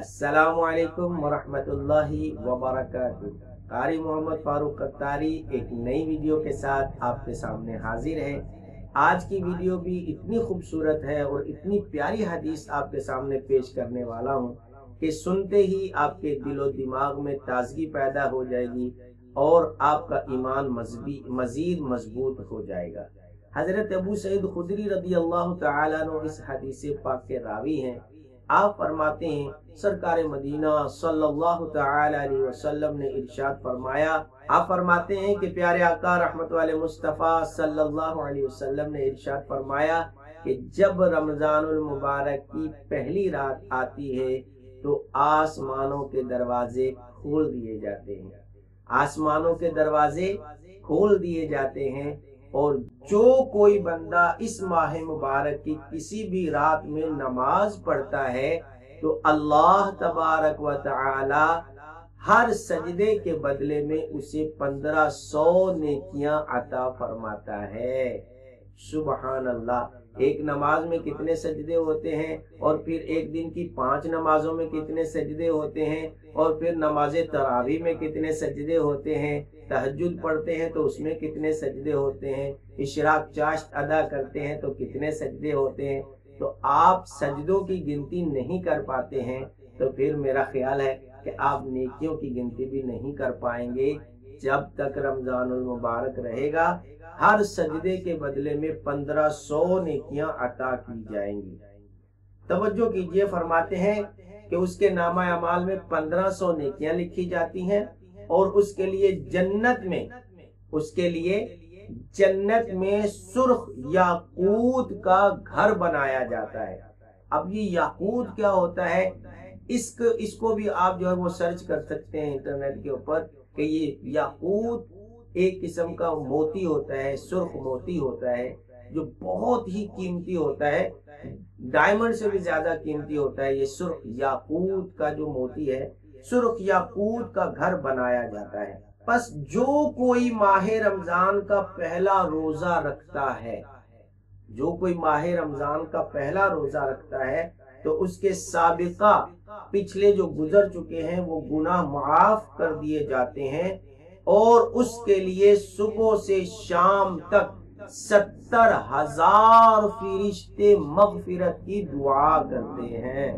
अस्सलामु अलैकुम वरहमतुल्लाहि वबरकातुहू। कारी मोहम्मद फारूक कत्तारी एक नई वीडियो के साथ आपके सामने हाजिर है। आज की वीडियो भी इतनी खूबसूरत है और इतनी प्यारी हदीस आपके सामने पेश करने वाला हूँ कि सुनते ही आपके दिलो दिमाग में ताजगी पैदा हो जाएगी और आपका ईमान मजीद मजबूत हो जाएगा। हजरत अबू सईद खुदरी रदी अल्लाह तआला अन्हु इस हदीस पाक के रावी हैं। आप फरमाते हैं सरकार मदीना सल्लल्लाहु तआला अलैहि वसल्लम ने इरशाद फरमाया। आप फरमाते हैं कि प्यारे आका रहमत वाले मुस्तफ़ा सल्लल्लाहु अलैहि वसल्लम ने इरशाद फरमाया कि जब रमजानुल मुबारक की पहली रात आती है तो आसमानों के दरवाजे खोल दिए जाते हैं। आसमानों के दरवाजे खोल दिए जाते हैं और जो कोई बंदा इस माह मुबारक की किसी भी रात में नमाज पढ़ता है तो अल्लाह तबारक व तआला हर सजदे के बदले में उसे 1500 नेकियां अता फरमाता है। सुबहान अल्लाह। एक नमाज में कितने सजदे होते हैं और फिर एक दिन की 5 नमाजों में कितने सजदे होते हैं और फिर नमाज तरावी में कितने सजदे होते हैं, तहज्जुद पढ़ते हैं तो उसमें कितने सजदे होते हैं, इशराक चाश्त अदा करते हैं तो कितने सजदे होते हैं। तो आप सजदों की गिनती नहीं कर पाते हैं तो फिर मेरा ख्याल है कि आप नेकियों की गिनती भी नहीं कर पाएंगे। जब तक रमजानुल मुबारक रहेगा हर सजदे के बदले में 1500 नेकियां अता की जाएंगी। तवज्जो कीजिए, फरमाते हैं कि उसके नामा अमाल में 1500 नेकियां लिखी जाती हैं और उसके लिए जन्नत में सुर्ख याकूत का घर बनाया जाता है। अब ये याकूत क्या होता है, इसको भी आप जो है वो सर्च कर सकते हैं इंटरनेट के ऊपर कि ये याकूत एक किस्म का मोती होता है, सुर्ख मोती होता है जो बहुत ही कीमती होता है, डायमंड से भी ज्यादा कीमती होता है। ये सुर्ख याकूत का जो मोती है, सुर्ख याकूत का घर बनाया जाता है। बस जो कोई माह रमजान का पहला रोजा रखता है, जो कोई माह रमजान का पहला रोजा रखता है तो उसके साबिका पिछले जो गुजर चुके हैं वो गुनाह माफ कर दिए जाते हैं और उसके लिए सुबह से शाम तक 70,000 फरिश्ते मगफिरत की दुआ करते हैं।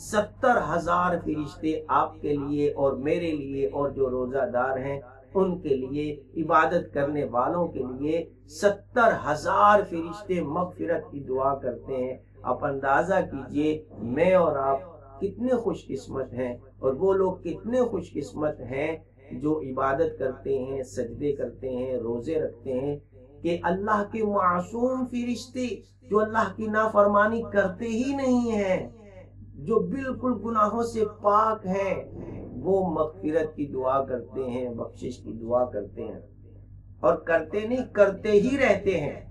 70,000 फरिश्ते आपके लिए और मेरे लिए और जो रोजादार हैं उनके लिए, इबादत करने वालों के लिए 70,000 फरिश्ते मगफिरत की दुआ करते हैं। आप अंदाजा कीजिए मैं और आप कितने खुशकिस्मत हैं और वो लोग कितने खुशकिस्मत हैं जो इबादत करते हैं, सजदे करते हैं, रोजे रखते हैं कि अल्लाह के मासूम फरिश्ते जो अल्लाह की नाफरमानी करते ही नहीं हैं, जो बिल्कुल गुनाहों से पाक हैं, वो मगफिरत की दुआ करते हैं, बख्शिश की दुआ करते हैं और करते नहीं, करते ही रहते हैं।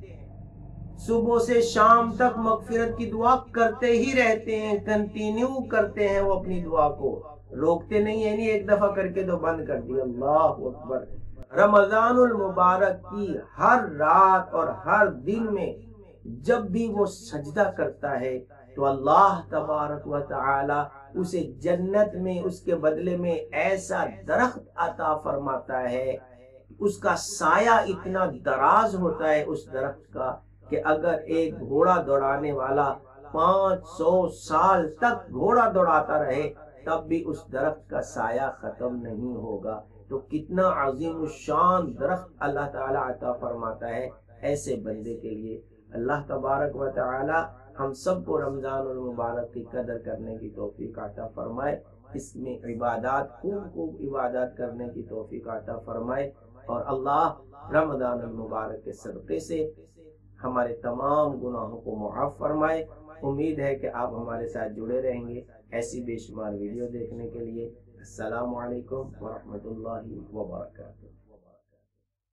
सुबह से शाम तक मगफिरत की दुआ करते ही रहते हैं, कंटिन्यू करते हैं वो अपनी दुआ को, रोकते नहीं है, नहीं एक दफा करके तो बंद कर दिया। अल्लाह अकबर। रमजानुल मुबारक की हर रात और हर दिन में जब भी वो सजदा करता है तो अल्लाह तबारक व तआला उसे जन्नत में उसके बदले में ऐसा दरख्त अता फरमाता है, उसका साया इतना दराज होता है उस दरख्त का कि अगर एक घोड़ा दौड़ाने वाला 500 साल तक घोड़ा दौड़ाता रहे तब भी उस दरख्त का साया खत्म नहीं होगा। तो कितना अजीम शान दरख्त अल्लाह ताला अता फरमाता है ऐसे बंदे के लिए। अल्लाह तबारक व तआला हम सबको रमजान और मुबारक की कदर करने की तौफीक अता फरमाए, इसमें इबादत खूब इबादत करने की तौफीक अता फरमाए और अल्लाह रमजान और मुबारक के सदक़े से हमारे तमाम गुनाहों को मुआफ़ फरमाए। उम्मीद है कि आप हमारे साथ जुड़े रहेंगे ऐसी बेशुमार वीडियो देखने के लिए। अस्सलामु अलैकुम व रहमतुल्लाहि व बरकातुहू।